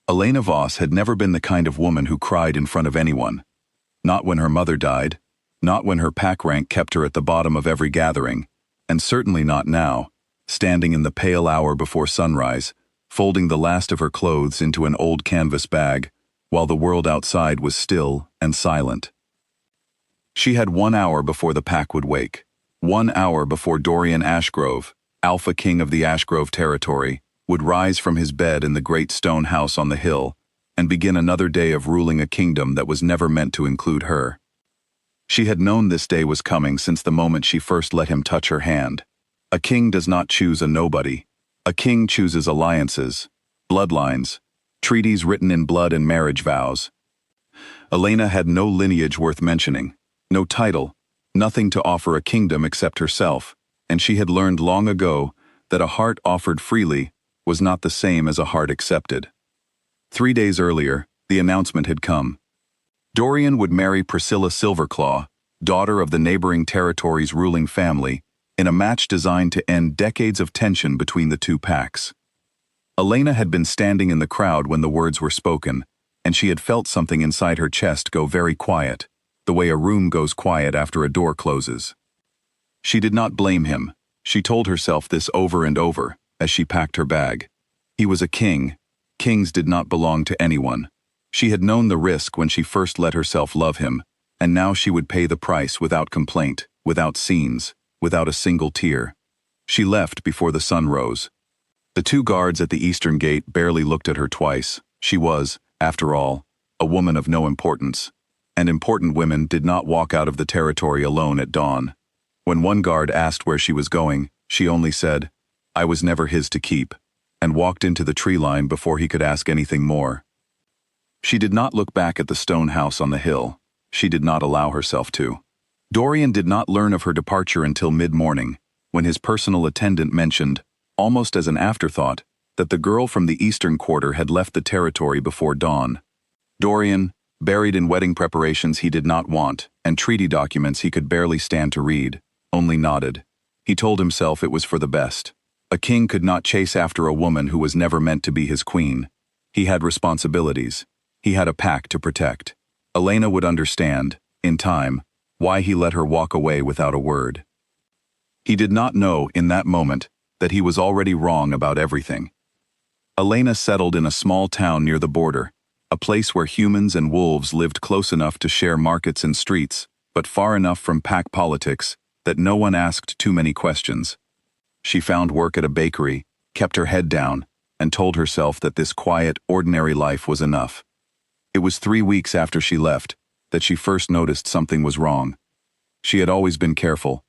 Elena Voss had never been the kind of woman who cried in front of anyone. Not when her mother died, not when her pack rank kept her at the bottom of every gathering, and certainly not now, standing in the pale hour before sunrise, folding the last of her clothes into an old canvas bag, while the world outside was still and silent. She had 1 hour before the pack would wake, 1 hour before Dorian Ashgrove, Alpha King of the Ashgrove territory, would rise from his bed in the great stone house on the hill and begin another day of ruling a kingdom that was never meant to include her. She had known this day was coming since the moment she first let him touch her hand. A king does not choose a nobody. A king chooses alliances, bloodlines, treaties written in blood and marriage vows. Elena had no lineage worth mentioning, no title, nothing to offer a kingdom except herself, and she had learned long ago that a heart offered freely was not the same as a heart accepted. 3 days earlier, the announcement had come. Dorian would marry Priscilla Silverclaw, daughter of the neighboring territory's ruling family, in a match designed to end decades of tension between the two packs. Elena had been standing in the crowd when the words were spoken, and she had felt something inside her chest go very quiet, the way a room goes quiet after a door closes. She did not blame him. She told herself this over and over as she packed her bag. He was a king. Kings did not belong to anyone. She had known the risk when she first let herself love him, and now she would pay the price without complaint, without scenes, without a single tear. She left before the sun rose. The 2 guards at the eastern gate barely looked at her twice. She was, after all, a woman of no importance, and important women did not walk out of the territory alone at dawn. When one guard asked where she was going, she only said, "I was never his to keep," and walked into the tree line before he could ask anything more. She did not look back at the stone house on the hill. She did not allow herself to. Dorian did not learn of her departure until mid-morning, when his personal attendant mentioned, almost as an afterthought, that the girl from the eastern quarter had left the territory before dawn. Dorian, buried in wedding preparations he did not want, and treaty documents he could barely stand to read, only nodded. He told himself it was for the best. A king could not chase after a woman who was never meant to be his queen. He had responsibilities. He had a pack to protect. Elena would understand, in time, why he let her walk away without a word. He did not know, in that moment, that he was already wrong about everything. Elena settled in a small town near the border, a place where humans and wolves lived close enough to share markets and streets, but far enough from pack politics that no one asked too many questions. She found work at a bakery, kept her head down, and told herself that this quiet, ordinary life was enough. It was 3 weeks after she left that she first noticed something was wrong. She had always been careful.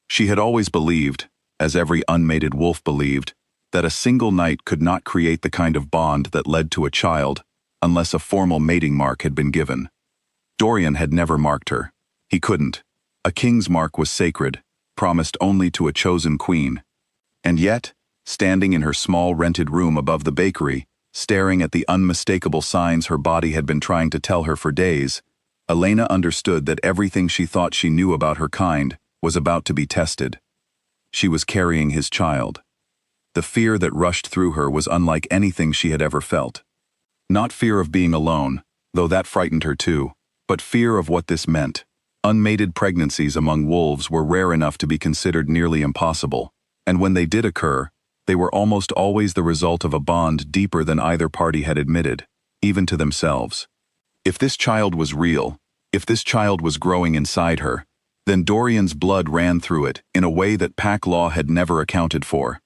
She had always believed, as every unmated wolf believed, that a single night could not create the kind of bond that led to a child unless a formal mating mark had been given. Dorian had never marked her. He couldn't. A king's mark was sacred, promised only to a chosen queen. And yet, standing in her small rented room above the bakery, staring at the unmistakable signs her body had been trying to tell her for days, Elena understood that everything she thought she knew about her kind was about to be tested. She was carrying his child. The fear that rushed through her was unlike anything she had ever felt. Not fear of being alone, though that frightened her too, but fear of what this meant. Unmated pregnancies among wolves were rare enough to be considered nearly impossible, and when they did occur, they were almost always the result of a bond deeper than either party had admitted, even to themselves. If this child was real, if this child was growing inside her, then Dorian's blood ran through it in a way that pack law had never accounted for.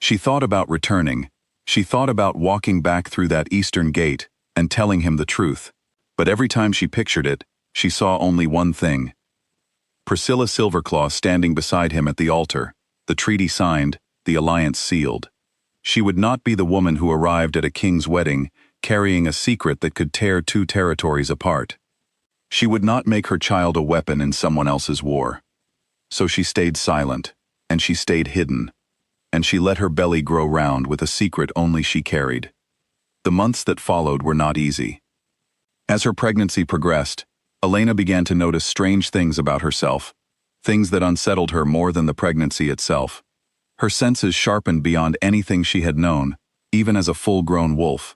She thought about returning. She thought about walking back through that eastern gate and telling him the truth, but every time she pictured it, she saw only one thing. Priscilla Silverclaw standing beside him at the altar, the treaty signed, the alliance sealed. She would not be the woman who arrived at a king's wedding carrying a secret that could tear 2 territories apart. She would not make her child a weapon in someone else's war. So she stayed silent, and she stayed hidden, and she let her belly grow round with a secret only she carried. The months that followed were not easy. As her pregnancy progressed, Elena began to notice strange things about herself, things that unsettled her more than the pregnancy itself. Her senses sharpened beyond anything she had known, even as a full-grown wolf.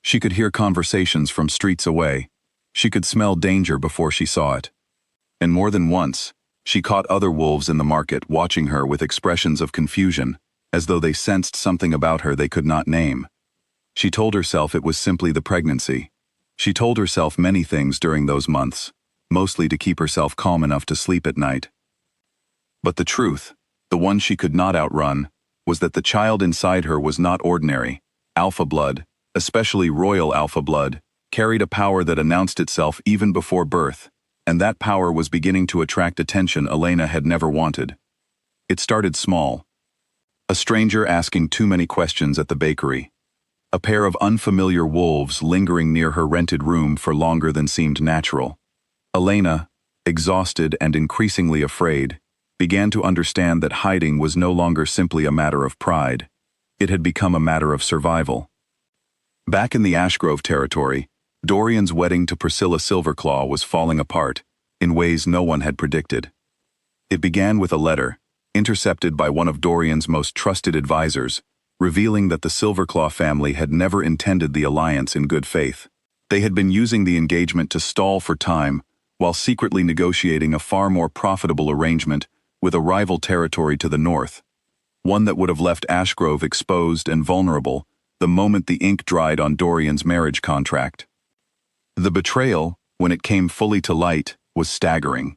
She could hear conversations from streets away. She could smell danger before she saw it. And more than once, she caught other wolves in the market watching her with expressions of confusion, as though they sensed something about her they could not name. She told herself it was simply the pregnancy. She told herself many things during those months, mostly to keep herself calm enough to sleep at night. But the truth, the one she could not outrun, was that the child inside her was not ordinary. Alpha blood, especially royal alpha blood, carried a power that announced itself even before birth, and that power was beginning to attract attention Elena had never wanted. It started small. A stranger asking too many questions at the bakery. A pair of unfamiliar wolves lingering near her rented room for longer than seemed natural. Elena, exhausted and increasingly afraid, began to understand that hiding was no longer simply a matter of pride. It had become a matter of survival. Back in the Ashgrove territory, Dorian's wedding to Priscilla Silverclaw was falling apart, in ways no one had predicted. It began with a letter, intercepted by one of Dorian's most trusted advisors, revealing that the Silverclaw family had never intended the alliance in good faith. They had been using the engagement to stall for time, while secretly negotiating a far more profitable arrangement with a rival territory to the north, one that would have left Ashgrove exposed and vulnerable the moment the ink dried on Dorian's marriage contract. The betrayal, when it came fully to light, was staggering.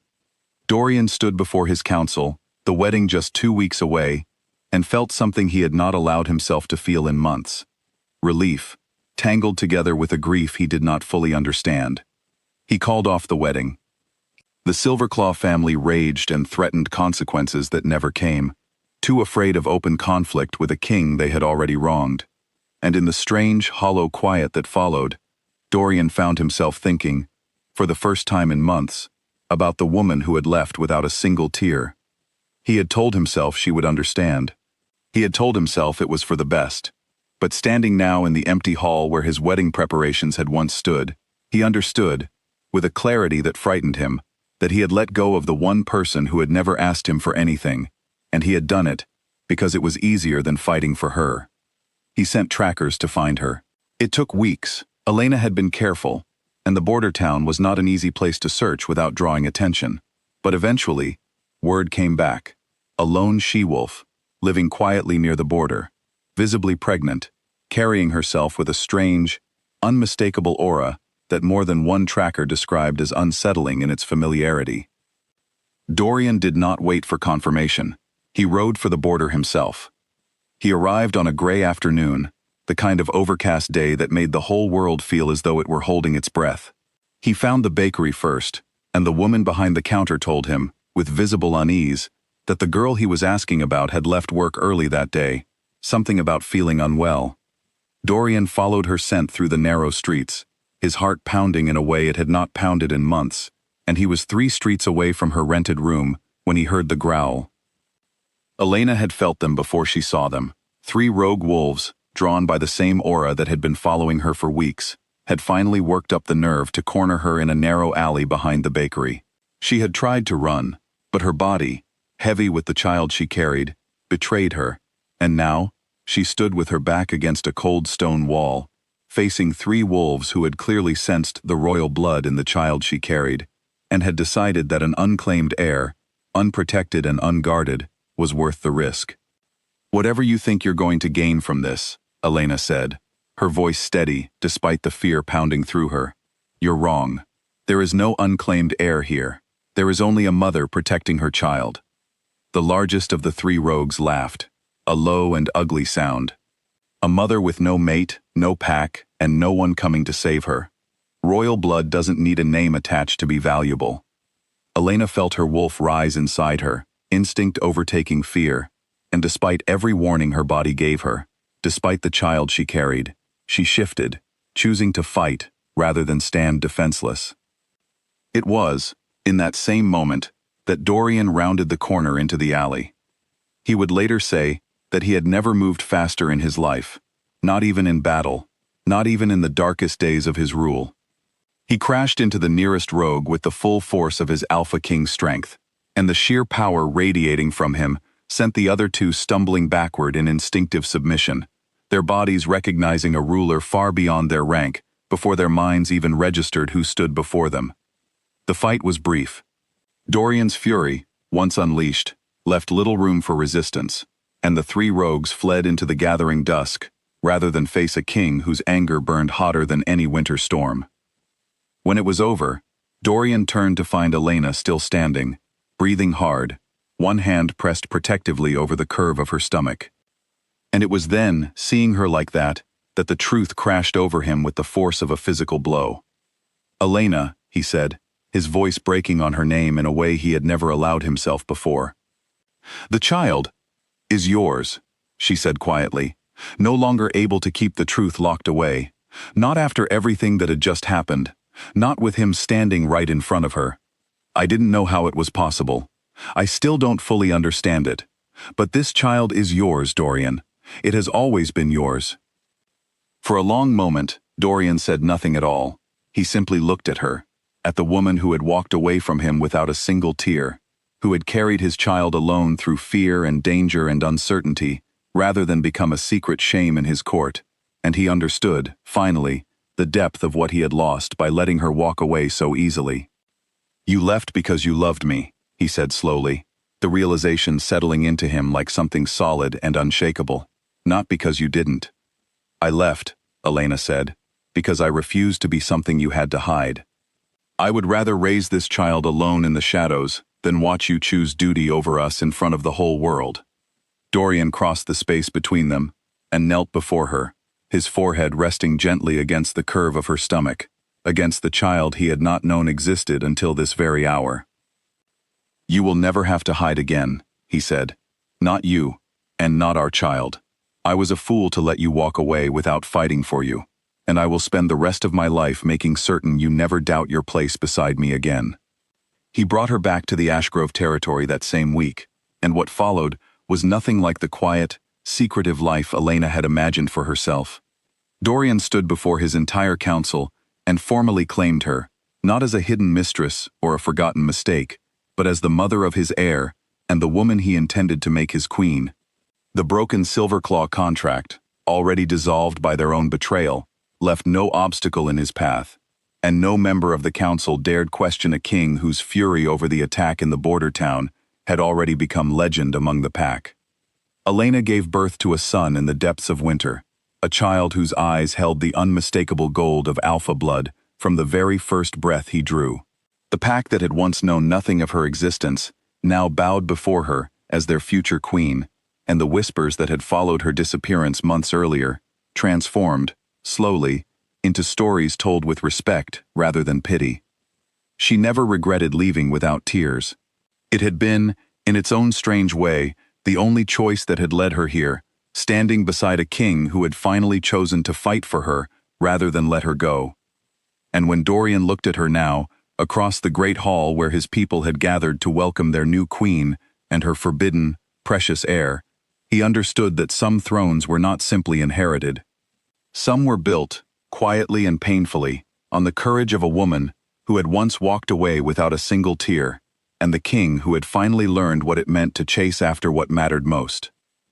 Dorian stood before his council, the wedding just 2 weeks away, and felt something he had not allowed himself to feel in months. Relief, tangled together with a grief he did not fully understand. He called off the wedding. The Silverclaw family raged and threatened consequences that never came, too afraid of open conflict with a king they had already wronged. And in the strange, hollow quiet that followed, Dorian found himself thinking, for the first time in months, about the woman who had left without a single tear. He had told himself she would understand. He had told himself it was for the best. But standing now in the empty hall where his wedding preparations had once stood, he understood, with a clarity that frightened him, that he had let go of the one person who had never asked him for anything, and he had done it because it was easier than fighting for her. He sent trackers to find her. It took weeks. Elena had been careful, and the border town was not an easy place to search without drawing attention. But eventually, word came back. A lone she-wolf, living quietly near the border, visibly pregnant, carrying herself with a strange, unmistakable aura that more than one tracker described as unsettling in its familiarity. Dorian did not wait for confirmation. He rode for the border himself. He arrived on a gray afternoon, the kind of overcast day that made the whole world feel as though it were holding its breath. He found the bakery first, and the woman behind the counter told him, with visible unease, that the girl he was asking about had left work early that day, something about feeling unwell. Dorian followed her scent through the narrow streets, his heart pounding in a way it had not pounded in months, and he was 3 streets away from her rented room when he heard the growl. Elena had felt them before she saw them. 3 rogue wolves, drawn by the same aura that had been following her for weeks, had finally worked up the nerve to corner her in a narrow alley behind the bakery. She had tried to run, but her body, heavy with the child she carried, betrayed her, and now, she stood with her back against a cold stone wall, facing 3 wolves who had clearly sensed the royal blood in the child she carried, and had decided that an unclaimed heir, unprotected and unguarded, was worth the risk. "Whatever you think you're going to gain from this," Elena said, her voice steady despite the fear pounding through her, "you're wrong. There is no unclaimed heir here. There is only a mother protecting her child." The largest of the 3 rogues laughed, a low and ugly sound. A mother with no mate, no pack, and no one coming to save her. Royal blood doesn't need a name attached to be valuable. Elena felt her wolf rise inside her, instinct overtaking fear, and despite every warning her body gave her, despite the child she carried, she shifted, choosing to fight rather than stand defenseless. It was, in that same moment, that Dorian rounded the corner into the alley. He would later say that he had never moved faster in his life, not even in battle, not even in the darkest days of his rule. He crashed into the nearest rogue with the full force of his Alpha King strength, and the sheer power radiating from him sent the other 2 stumbling backward in instinctive submission, their bodies recognizing a ruler far beyond their rank, before their minds even registered who stood before them. The fight was brief. Dorian's fury, once unleashed, left little room for resistance, and the three rogues fled into the gathering dusk, rather than face a king whose anger burned hotter than any winter storm. When it was over, Dorian turned to find Elena still standing, breathing hard, one hand pressed protectively over the curve of her stomach. And it was then, seeing her like that the truth crashed over him with the force of a physical blow. "Elena," he said, his voice breaking on her name in a way he had never allowed himself before. "The child is yours," she said quietly, no longer able to keep the truth locked away, not after everything that had just happened, not with him standing right in front of her. "I didn't know how it was possible. I still don't fully understand it. But this child is yours, Dorian. It has always been yours." For a long moment, Dorian said nothing at all. He simply looked at her, at the woman who had walked away from him without a single tear, who had carried his child alone through fear and danger and uncertainty, rather than become a secret shame in his court, and he understood, finally, the depth of what he had lost by letting her walk away so easily. "You left because you loved me," he said slowly, the realization settling into him like something solid and unshakable. "Not because you didn't." "I left," Elena said, "because I refused to be something you had to hide. I would rather raise this child alone in the shadows than watch you choose duty over us in front of the whole world." Dorian crossed the space between them and knelt before her, his forehead resting gently against the curve of her stomach, against the child he had not known existed until this very hour. "You will never have to hide again," he said. "Not you, and not our child. I was a fool to let you walk away without fighting for you, and I will spend the rest of my life making certain you never doubt your place beside me again." He brought her back to the Ashgrove territory that same week, and what followed was nothing like the quiet, secretive life Elena had imagined for herself. Dorian stood before his entire council and formally claimed her, not as a hidden mistress or a forgotten mistake, but as the mother of his heir and the woman he intended to make his queen. The broken Silverclaw contract, already dissolved by their own betrayal, left no obstacle in his path, and no member of the council dared question a king whose fury over the attack in the border town had already become legend among the pack. Elena gave birth to a son in the depths of winter, a child whose eyes held the unmistakable gold of alpha blood from the very first breath he drew. The pack that had once known nothing of her existence now bowed before her as their future queen, and the whispers that had followed her disappearance months earlier transformed, slowly, into stories told with respect rather than pity. She never regretted leaving without tears. It had been, in its own strange way, the only choice that had led her here, standing beside a king who had finally chosen to fight for her rather than let her go. And when Dorian looked at her now, across the great hall where his people had gathered to welcome their new queen and her forbidden, precious heir, he understood that some thrones were not simply inherited. Some were built, quietly and painfully, on the courage of a woman who had once walked away without a single tear, and the king who had finally learned what it meant to chase after what mattered most.